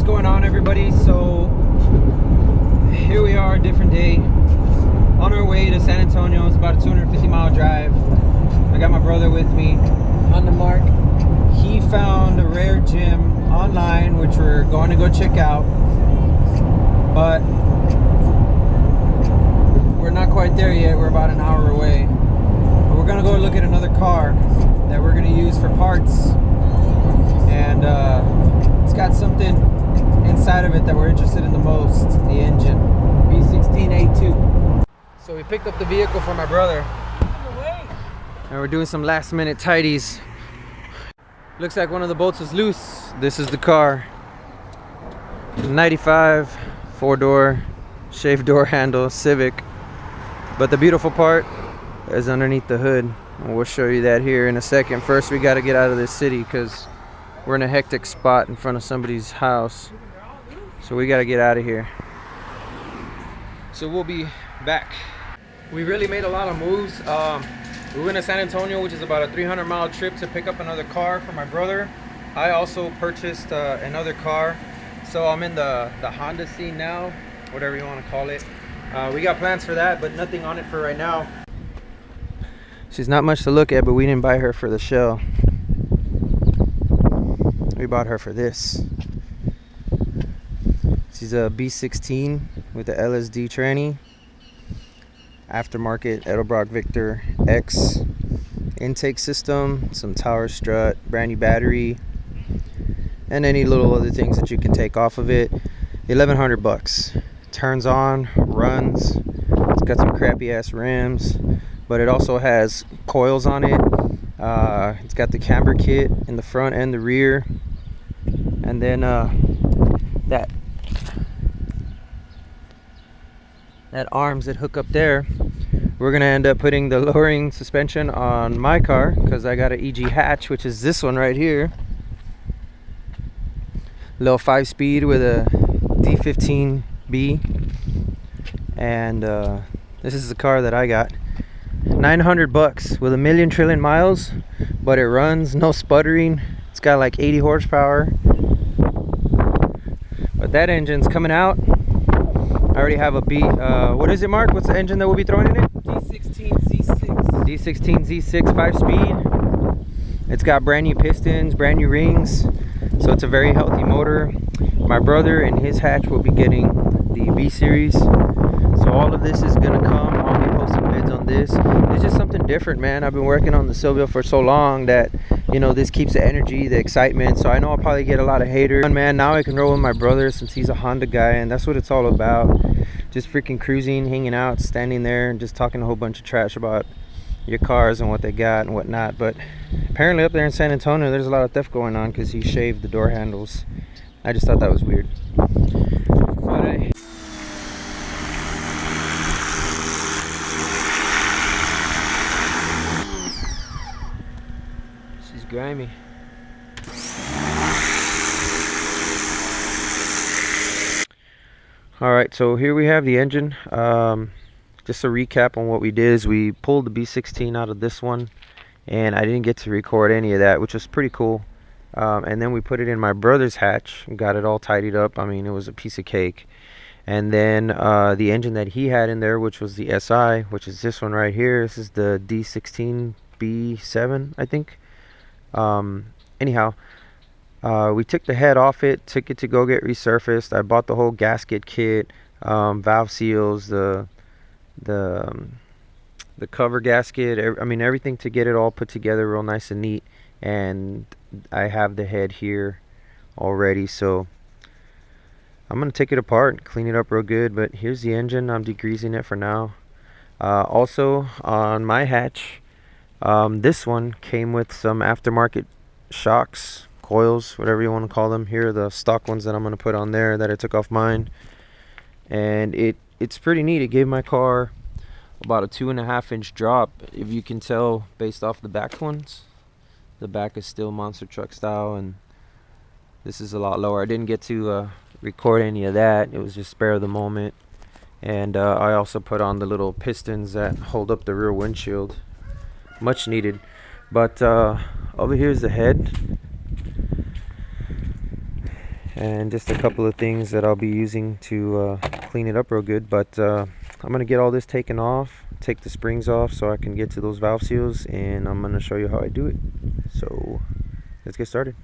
going on, everybody? So here we are, a different day, on our way to San Antonio. It's about a 250-mile drive. I got my brother with me on the mark. He found a rare gem online, which we're going to go check out, but we're not quite there yet. We're about an hour away, but we're gonna go look at another car that we're gonna use for parts, and it's got something inside of it that we're interested in the most: the engine. D16A2. So we picked up the vehicle for my brother, and we're doing some last minute tidies. Looks like one of the bolts is loose. This is the car. 95 4-door shaved door handle Civic. But the beautiful part is underneath the hood, and we'll show you that here in a second. First, we got to get out of this city because we're in a hectic spot in front of somebody's house, so we got to get out of here. So we'll be back. We really made a lot of moves. We went to San Antonio, which is about a 300-mile trip, to pick up another car for my brother. I also purchased another car, so I'm in the Honda scene now, whatever you want to call it. We got plans for that, but nothing on it for right now. She's not much to look at, but we didn't buy her for the show. We bought her for this. She's a B16 with the LSD tranny. Aftermarket Edelbrock Victor X intake system, some tower strut, brand new battery, and any little other things that you can take off of it. 1,100 bucks. Turns on, runs. It's got some crappy ass rims, but it also has coils on it. It's got the camber kit in the front and the rear, and then that arms that hook up there. We're gonna end up putting the lowering suspension on my car because I got an EG hatch, which is this one right here. Little 5-speed with a D15B, and this is the car that I got. 900 bucks with 1,000,000 trillion miles, but it runs, no sputtering. It's got like 80 horsepower, but that engine's coming out. I already have a what is it, Mark? What's the engine that we'll be throwing in it? D16Z6. D16Z6 5-speed. It's got brand new pistons, brand new rings, so it's a very healthy motor. My brother and his hatch will be getting the B series, so all of this is gonna come. I'll be posting bids on this. It's just something different, man. I've been working on the Silvio for so long that, you know, this keeps the energy, the excitement. So I know I'll probably get a lot of haters. Man, now I can roll with my brother since he's a Honda guy, and that's what it's all about. Just freaking cruising, hanging out, standing there, and just talking a whole bunch of trash about your cars and what they got and whatnot. But apparently up there in San Antonio, there's a lot of theft going on because he shaved the door handles. I just thought that was weird. But she's grimy. All right, so here we have the engine. Just a recap on what we did is we pulled the B16 out of this one, and I didn't get to record any of that, which was pretty cool. And then we put it in my brother's hatch and got it all tidied up. I mean, it was a piece of cake. And then the engine that he had in there, which was the SI, which is this one right here. This is the D16B7, I think. Anyhow, we took the head off it, took it to go get resurfaced. I bought the whole gasket kit, valve seals, the cover gasket. I mean, everything to get it all put together real nice and neat. And I have the head here already, so I'm gonna take it apart and clean it up real good. But here's the engine. I'm degreasing it for now. Also on my hatch, this one came with some aftermarket shocks, coils, whatever you want to call them. Here are the stock ones that I'm going to put on there that I took off mine, and it's pretty neat. It gave my car about a 2.5-inch drop, if you can tell based off the back ones. The back is still monster truck style, and this is a lot lower. I didn't get to record any of that. It was just spare of the moment. And I also put on the little pistons that hold up the rear windshield, much needed. But over here is the head, and just a couple of things that I'll be using to clean it up real good. But I'm gonna get all this taken off, take the springs off so I can get to those valve seals, and I'm gonna show you how I do it. So let's get started.